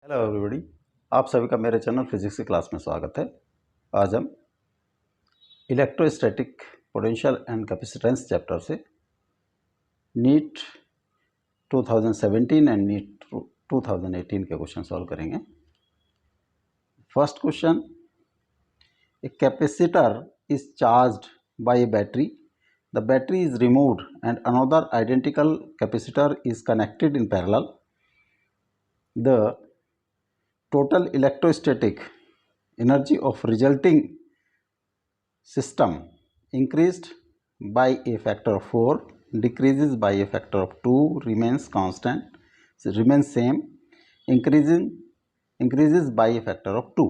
Hello everybody, आप सभी का मेरे चैनल फिजिक्स की क्लास में स्वागत है। आज हम electrostatic potential and capacitance chapter से नीट 2017 एंड नीट 2018 के क्वेश्चन सॉल्व करेंगे। First question, a capacitor is charged bye A battery, the battery is removed and another identical capacitor is connected in parallel, the total electrostatic energy of resulting system increased by a factor of 4, decreases by a factor of 2, remains constant, remains same, increases by a factor of 2।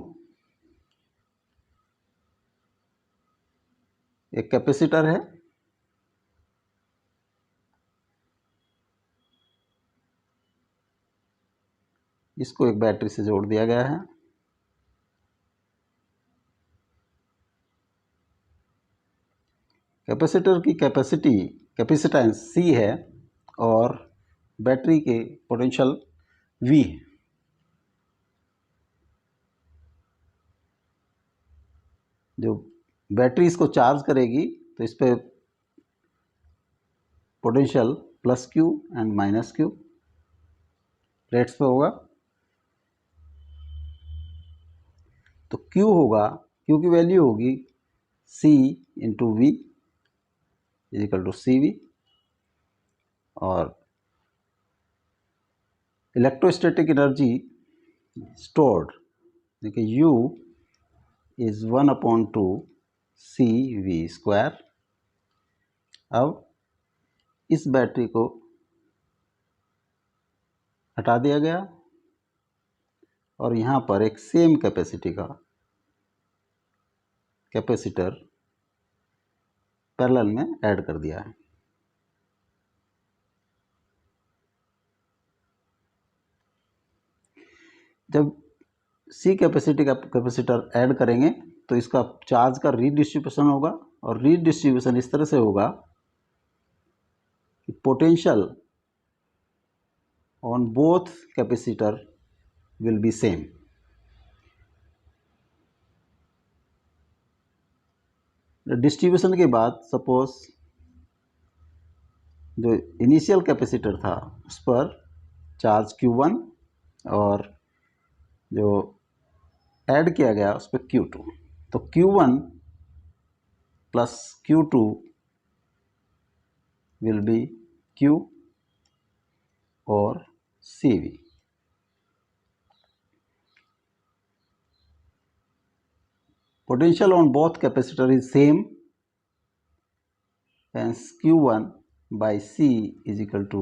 एक capacitor है, इसको एक battery से जोड़ दिया गया है। Capacitor की कैपेसिटेंस C है और बैटरी के पोटेंशियल V है। जो बैटरी इसको चार्ज करेगी तो इस पर potential plus Q and minus Q plates पे होगा। तो Q होगा, Q की वैल्यू होगी C into V is equal to CV, और इलेक्ट्रोस्टैटिक एनर्जी स्टोर्ड देखिए U इज 1/2 CV स्क्वायर। अब इस बैटरी को हटा दिया गया और यहाँ पर एक सेम कैपेसिटी का कैपेसिटर पैरेलल में ऐड कर दिया है। जब C कैपेसिटी का कैपेसिटर ऐड करेंगे तो इसका चार्ज का रीडिस्ट्रीब्यूशन होगा, और रीडिस्ट्रीब्यूशन इस तरह से होगा कि potential on both capacitor will be same. Distribution के बाद सपोज जो इनिशियल कैपेसिटर था उस पर चार्ज Q1 और जो ऐड किया गया उस पर Q2, तो Q1 plus Q2 will be Q और CV। Potential on both capacitor is same, hence Q1 by C is equal to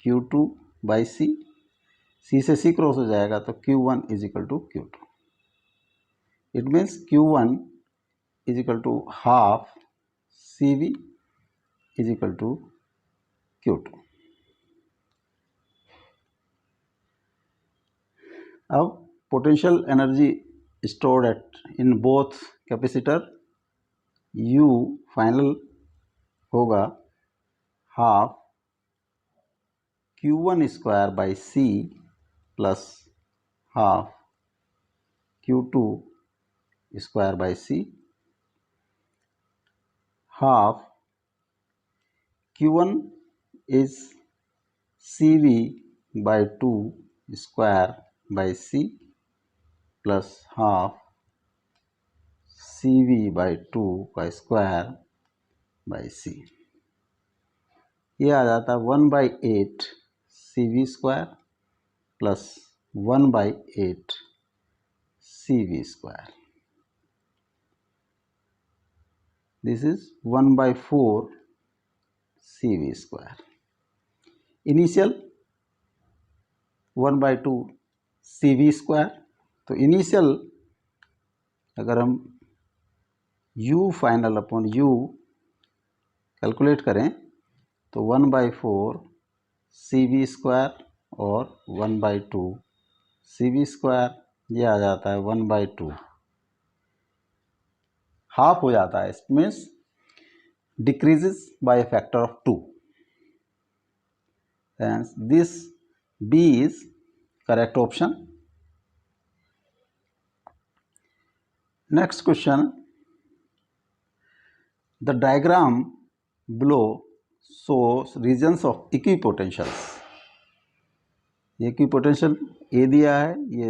Q2 by C। C से C क्रॉस हो जाएगा तो Q1 is equal to Q2। It means Q1 is equal to half CV is equal to Q2। अब potential energy stored in both capacitor U final होगा half Q1 square by C plus half Q2 square by C, half Q1 is CV by 2 square by C plus half CV by 2 का square by C। ये आ जाता है 1/8 CV square plus 1/8 CV square. This is 1/4 CV square. Initial 1/2 CV square. तो initial अगर हम U final upon U calculate करें तो 1/4 CV square और 1/2 CV स्क्वायर, ये आ जाता है 1/2, हाफ हो जाता है। It means decreases by A factor of 2। Hence this B is correct option। Next question. The diagram below shows regions of equipotentials. ये इक्विपोटेंशियल ए दिया है, ये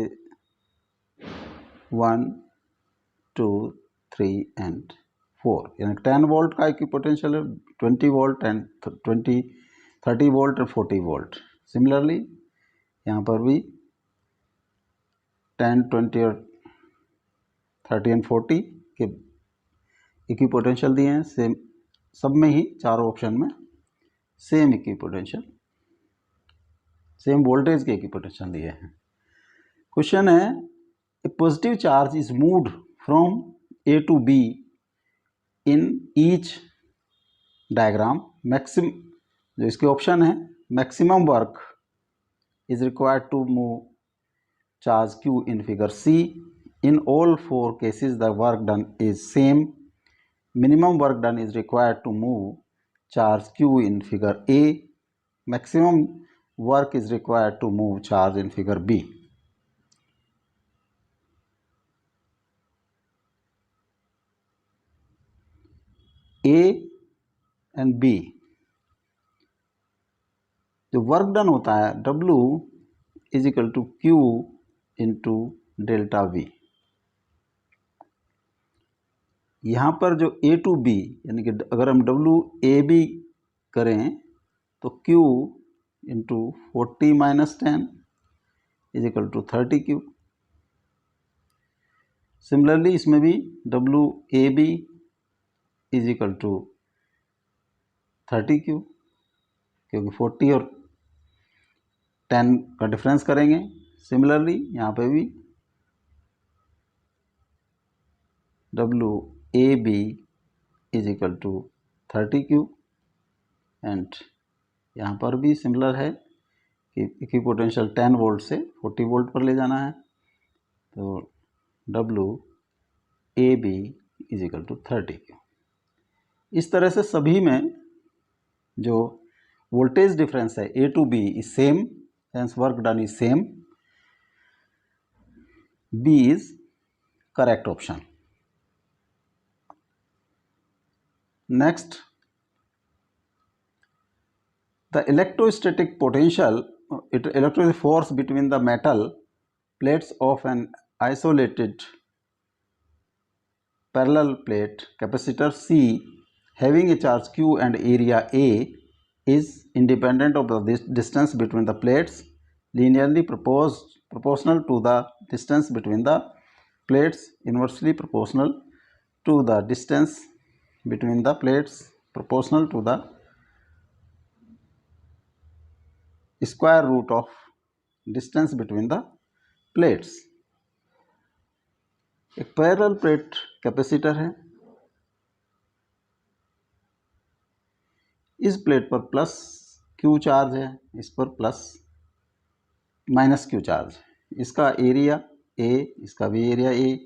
1, 2, 3 एंड 4, यानी 10 वोल्ट का इक्विपोटेंशियल है, 20 वोल्ट एंड 30 वोल्ट और 40 वोल्ट. सिमिलरली यहाँ पर भी 10, 20 और 30 एंड 40 के इक्विपोटेंशियल दिए हैं. सेम सब में ही, चारों ऑप्शन में सेम इक्विपोटेंशियल, सेम वोल्टेज के इक्विपोटेंशियल दिए हैं. क्वेश्चन है, a positive charge is moved from A to B in each diagram. Maximum, जो इसके ऑप्शन है, maximum work is required to move charge Q in figure C. In all 4 cases the work done is same. Minimum work done is required to move charge Q in figure A. Maximum work is required to move charge in figure B. A and B, जो work done होता है W is equal to Q into delta V. यहाँ पर जो A to B, यानी कि अगर हम WAB करें तो Q into 40 minus 10 is equal to 30Q. Similarly इसमें भी WAB is equal to 30Q, क्योंकि 40 और 10 का डिफरेंस करेंगे. सिमिलरली यहाँ पे भी WAB is equal to 30Q and यहाँ पर भी सिमिलर है कि इक्विपोटेंशियल 10 वोल्ट से 40 वोल्ट पर ले जाना है, तो WAB is equal to 30Q. इस तरह से सभी में जो वोल्टेज डिफरेंस है A to B is same, hence work done is same. B is correct option. Next, the electrostatic potential, electrostatic force between the metal plates of an isolated parallel plate capacitor C having a charge Q and area A is independent of the distance between the plates, linearly proportional to the distance between the plates, inversely proportional to the distance between the plates, proportional to the square root of distance between the plates. एक parallel plate capacitor है, इस plate पर plus Q charge है, इस पर plus minus Q charge. इसका area A, इसका भी एरिया A.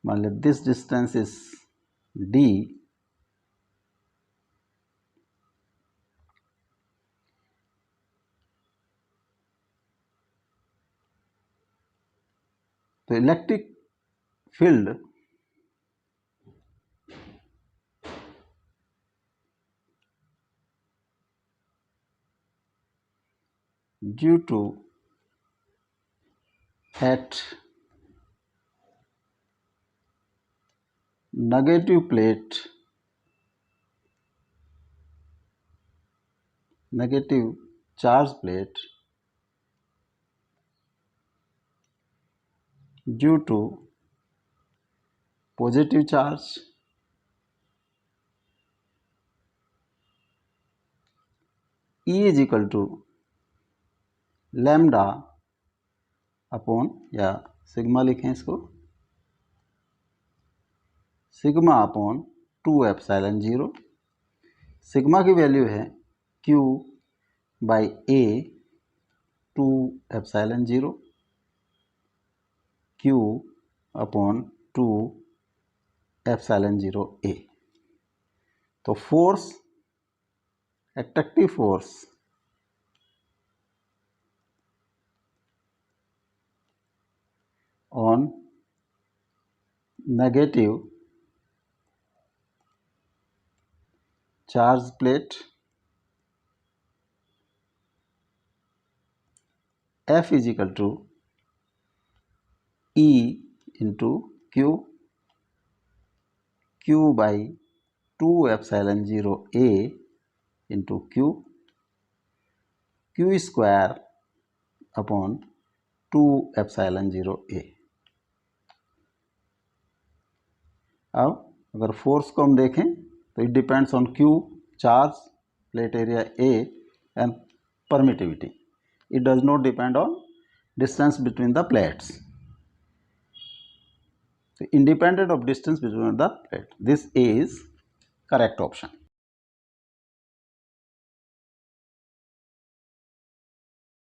मान लो दिस डिस्टेंस इज D. तो electric field due to at negative plate, negative charge plate, due to positive charge, E is equal to lambda upon, या sigma लिखें इसको, sigma upon 2 epsilon 0. Sigma की value है Q by A 2 epsilon 0, Q upon 2 epsilon 0 A. तो force, attractive force on negative charge plate, F is equal to E into Q by 2 epsilon 0 A into Q square upon 2 epsilon 0 A। अब अगर force को हम देखें तो it depends on Q, charge, plate area A and permittivity. It does not depend on distance between the plates. So independent of distance between the plate, this is correct option.